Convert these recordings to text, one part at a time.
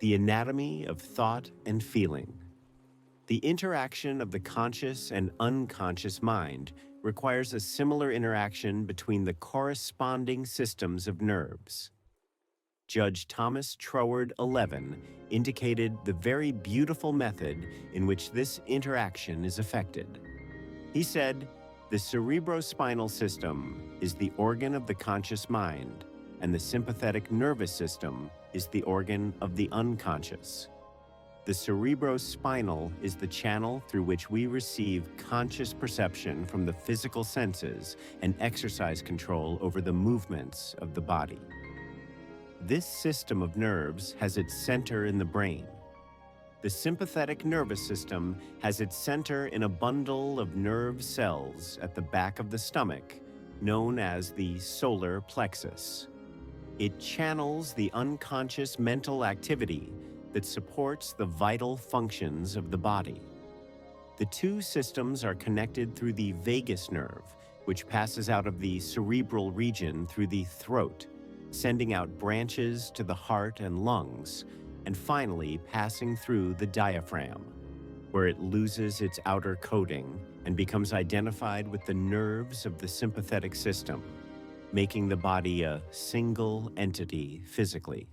The anatomy of thought and feeling. The interaction of the conscious and unconscious mind requires a similar interaction between the corresponding systems of nerves. Judge Thomas Troward 11 indicated the very beautiful method in which this interaction is effected. He said, "The cerebrospinal system is the organ of the conscious mind, and the sympathetic nervous system is the organ of the unconscious. The cerebrospinal is the channel through which we receive conscious perception from the physical senses and exercise control over the movements of the body." This system of nerves has its center in the brain. The sympathetic nervous system has its center in a bundle of nerve cells at the back of the stomach, known as the solar plexus. It channels the unconscious mental activity that supports the vital functions of the body. The two systems are connected through the vagus nerve, which passes out of the cerebral region through the throat, sending out branches to the heart and lungs, and finally passing through the diaphragm, where it loses its outer coating and becomes identified with the nerves of the sympathetic system, making the body a single entity physically.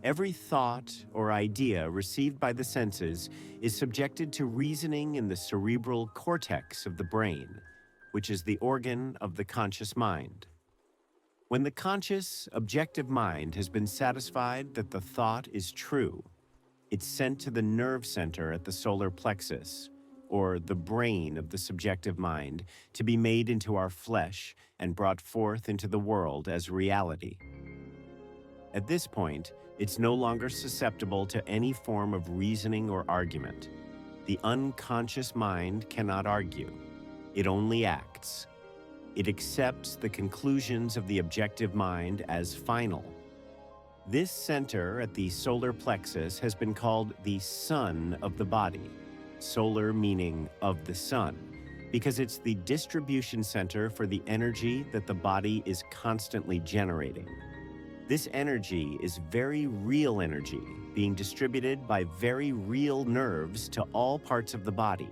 Every thought or idea received by the senses is subjected to reasoning in the cerebral cortex of the brain, which is the organ of the conscious mind. When the conscious, objective mind has been satisfied that the thought is true, it's sent to the nerve center at the solar plexus, or the brain of the subjective mind, to be made into our flesh and brought forth into the world as reality. At this point, it's no longer susceptible to any form of reasoning or argument. The unconscious mind cannot argue. It only acts. It accepts the conclusions of the objective mind as final. This center at the solar plexus has been called the sun of the body, solar meaning of the sun, because it's the distribution center for the energy that the body is constantly generating. This energy is very real energy being distributed by very real nerves to all parts of the body,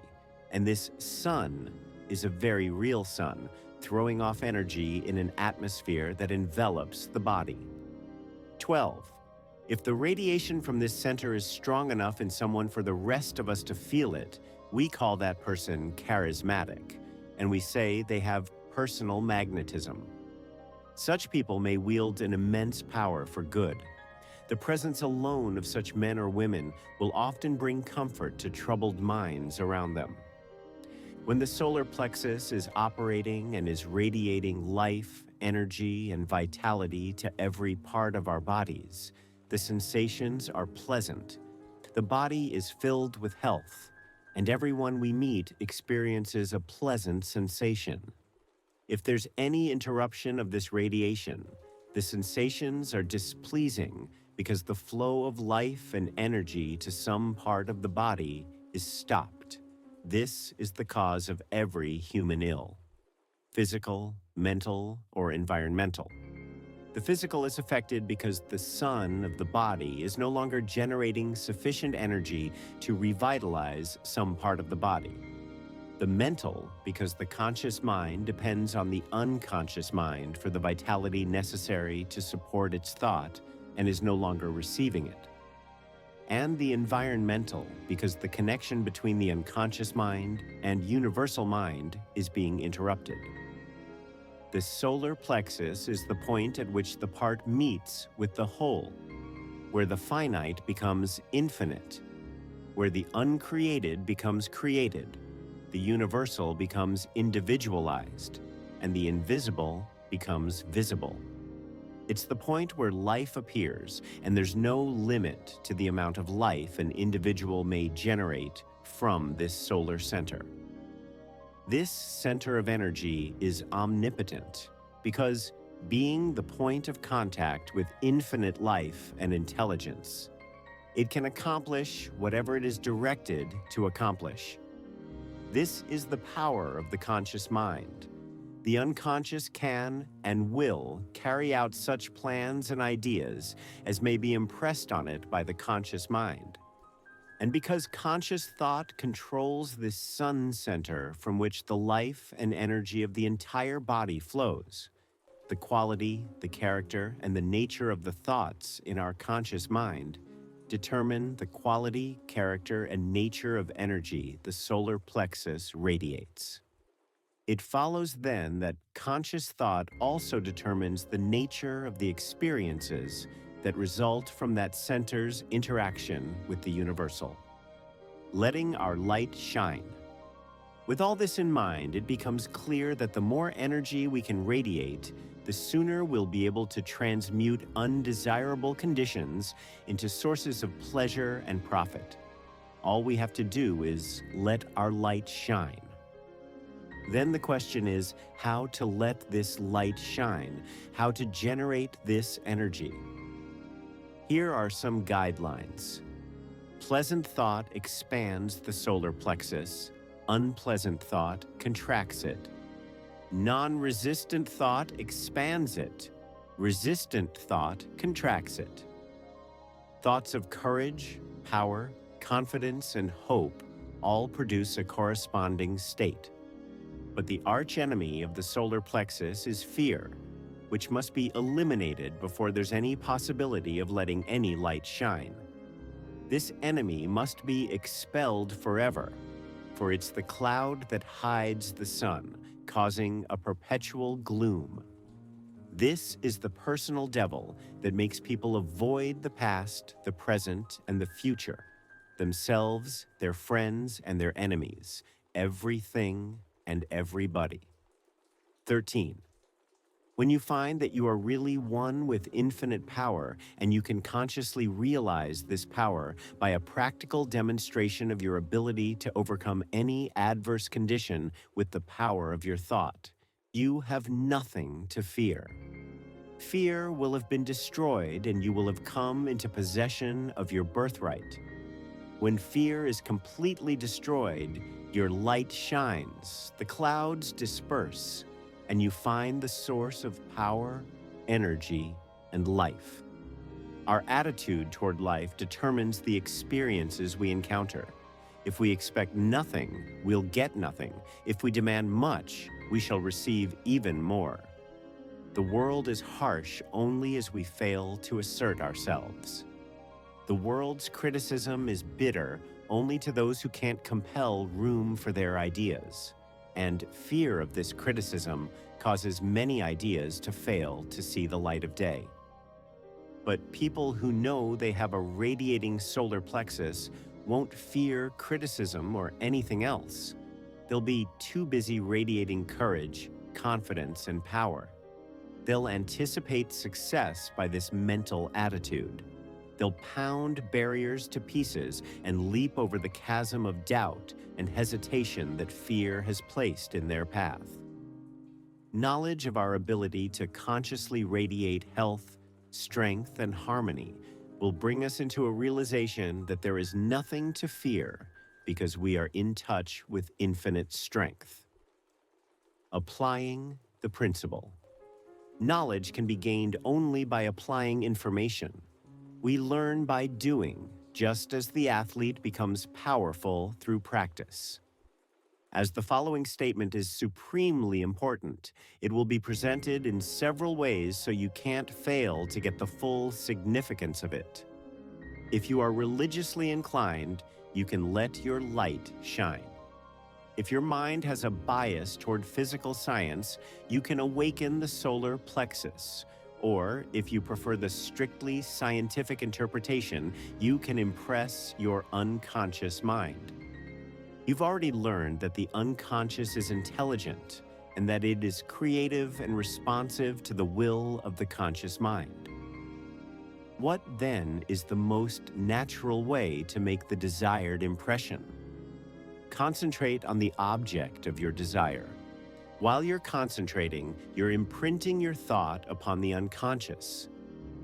and this sun is a very real sun, throwing off energy in an atmosphere that envelops the body. 12. If the radiation from this center is strong enough in someone for the rest of us to feel it, we call that person charismatic, and we say they have personal magnetism. Such people may wield an immense power for good. The presence alone of such men or women will often bring comfort to troubled minds around them. When the solar plexus is operating and is radiating life, energy, and vitality to every part of our bodies, the sensations are pleasant. The body is filled with health, and everyone we meet experiences a pleasant sensation. If there's any interruption of this radiation, the sensations are displeasing because the flow of life and energy to some part of the body is stopped. This is the cause of every human ill, physical, mental, or environmental. The physical is affected because the sun of the body is no longer generating sufficient energy to revitalize some part of the body. The mental, because the conscious mind depends on the unconscious mind for the vitality necessary to support its thought and is no longer receiving it. And the environmental, because the connection between the unconscious mind and universal mind is being interrupted. The solar plexus is the point at which the part meets with the whole, where the finite becomes infinite, where the uncreated becomes created, the universal becomes individualized, and the invisible becomes visible. It's the point where life appears, and there's no limit to the amount of life an individual may generate from this solar center. This center of energy is omnipotent because, being the point of contact with infinite life and intelligence, it can accomplish whatever it is directed to accomplish. This is the power of the conscious mind. The unconscious can and will carry out such plans and ideas as may be impressed on it by the conscious mind. And because conscious thought controls this sun center from which the life and energy of the entire body flows, the quality, the character, and the nature of the thoughts in our conscious mind determine the quality, character, and nature of energy the solar plexus radiates. It follows then that conscious thought also determines the nature of the experiences that result from that center's interaction with the universal. Letting our light shine. With all this in mind, it becomes clear that the more energy we can radiate, the sooner we'll be able to transmute undesirable conditions into sources of pleasure and profit. All we have to do is let our light shine. Then the question is how to let this light shine, how to generate this energy. Here are some guidelines. Pleasant thought expands the solar plexus. Unpleasant thought contracts it. Non-resistant thought expands it. Resistant thought contracts it. Thoughts of courage, power, confidence, and hope all produce a corresponding state. But the archenemy of the solar plexus is fear, which must be eliminated before there's any possibility of letting any light shine. This enemy must be expelled forever, for it's the cloud that hides the sun, causing a perpetual gloom. This is the personal devil that makes people avoid the past, the present, and the future, themselves, their friends, and their enemies, everything and everybody. 13. When you find that you are really one with infinite power and you can consciously realize this power by a practical demonstration of your ability to overcome any adverse condition with the power of your thought, you have nothing to fear. Fear will have been destroyed and you will have come into possession of your birthright. When fear is completely destroyed, your light shines, the clouds disperse, and you find the source of power, energy, and life. Our attitude toward life determines the experiences we encounter. If we expect nothing, we'll get nothing. If we demand much, we shall receive even more. The world is harsh only as we fail to assert ourselves. The world's criticism is bitter only to those who can't compel room for their ideas. And fear of this criticism causes many ideas to fail to see the light of day. But people who know they have a radiating solar plexus won't fear criticism or anything else. They'll be too busy radiating courage, confidence, and power. They'll anticipate success by this mental attitude. They'll pound barriers to pieces and leap over the chasm of doubt and hesitation that fear has placed in their path. Knowledge of our ability to consciously radiate health, strength, and harmony will bring us into a realization that there is nothing to fear because we are in touch with infinite strength. Applying the principle. Knowledge can be gained only by applying information. We learn by doing, just as the athlete becomes powerful through practice. As the following statement is supremely important, it will be presented in several ways so you can't fail to get the full significance of it. If you are religiously inclined, you can let your light shine. If your mind has a bias toward physical science, you can awaken the solar plexus. Or, if you prefer the strictly scientific interpretation, you can impress your unconscious mind. You've already learned that the unconscious is intelligent and that it is creative and responsive to the will of the conscious mind. What then is the most natural way to make the desired impression? Concentrate on the object of your desire. While you're concentrating, you're imprinting your thought upon the unconscious.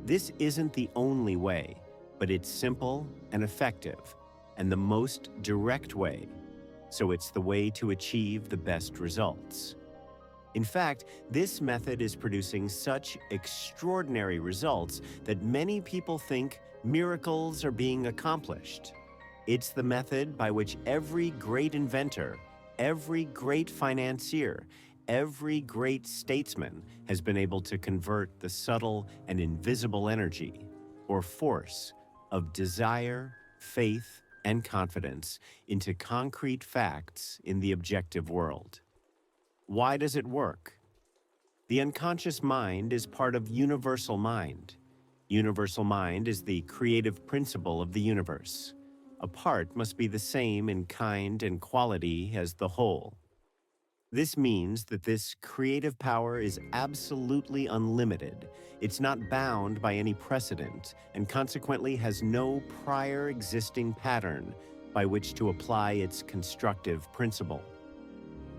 This isn't the only way, but it's simple and effective, and the most direct way, so it's the way to achieve the best results. In fact, this method is producing such extraordinary results that many people think miracles are being accomplished. It's the method by which every great inventor, every great financier, every great statesman has been able to convert the subtle and invisible energy, or force, of desire, faith, and confidence into concrete facts in the objective world. Why does it work? The unconscious mind is part of universal mind. Universal mind is the creative principle of the universe. A part must be the same in kind and quality as the whole. This means that this creative power is absolutely unlimited. It's not bound by any precedent and consequently has no prior existing pattern by which to apply its constructive principle.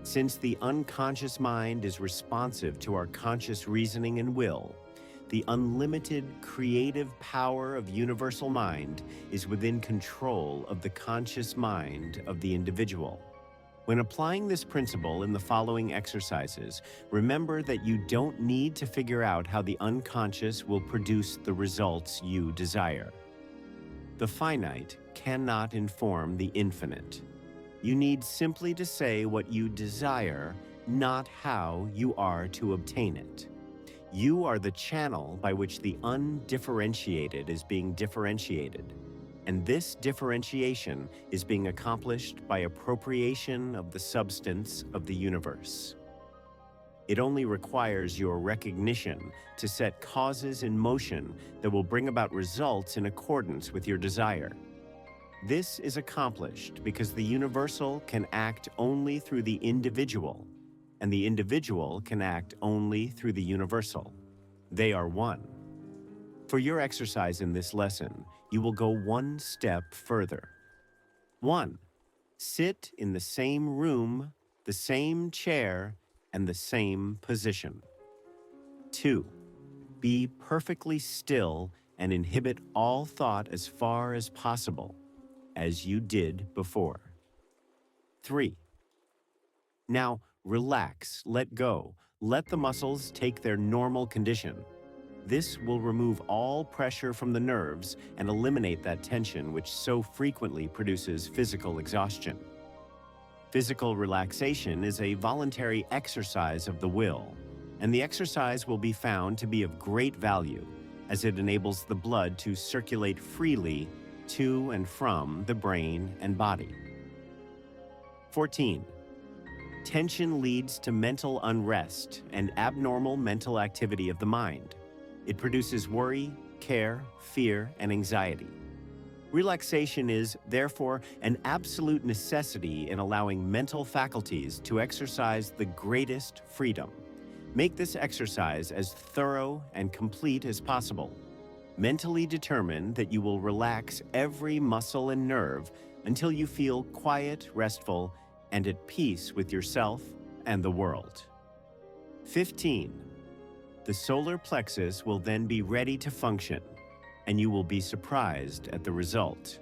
Since the unconscious mind is responsive to our conscious reasoning and will, the unlimited creative power of universal mind is within control of the conscious mind of the individual. When applying this principle in the following exercises, remember that you don't need to figure out how the unconscious will produce the results you desire. The finite cannot inform the infinite. You need simply to say what you desire, not how you are to obtain it. You are the channel by which the undifferentiated is being differentiated, and this differentiation is being accomplished by appropriation of the substance of the universe. It only requires your recognition to set causes in motion that will bring about results in accordance with your desire. This is accomplished because the universal can act only through the individual, and the individual can act only through the universal. They are one. For your exercise in this lesson, you will go one step further. 1. Sit in the same room, the same chair, and the same position. 2. Be perfectly still and inhibit all thought as far as possible, as you did before. 3. Now, relax, let go, let the muscles take their normal condition. This will remove all pressure from the nerves and eliminate that tension which so frequently produces physical exhaustion. Physical relaxation is a voluntary exercise of the will, and the exercise will be found to be of great value as it enables the blood to circulate freely to and from the brain and body. 14. Tension leads to mental unrest and abnormal mental activity of the mind. It produces worry, care, fear, and anxiety. Relaxation is, therefore, an absolute necessity in allowing mental faculties to exercise the greatest freedom. Make this exercise as thorough and complete as possible. Mentally determine that you will relax every muscle and nerve until you feel quiet, restful, and at peace with yourself and the world. 15. The solar plexus will then be ready to function, and you will be surprised at the result.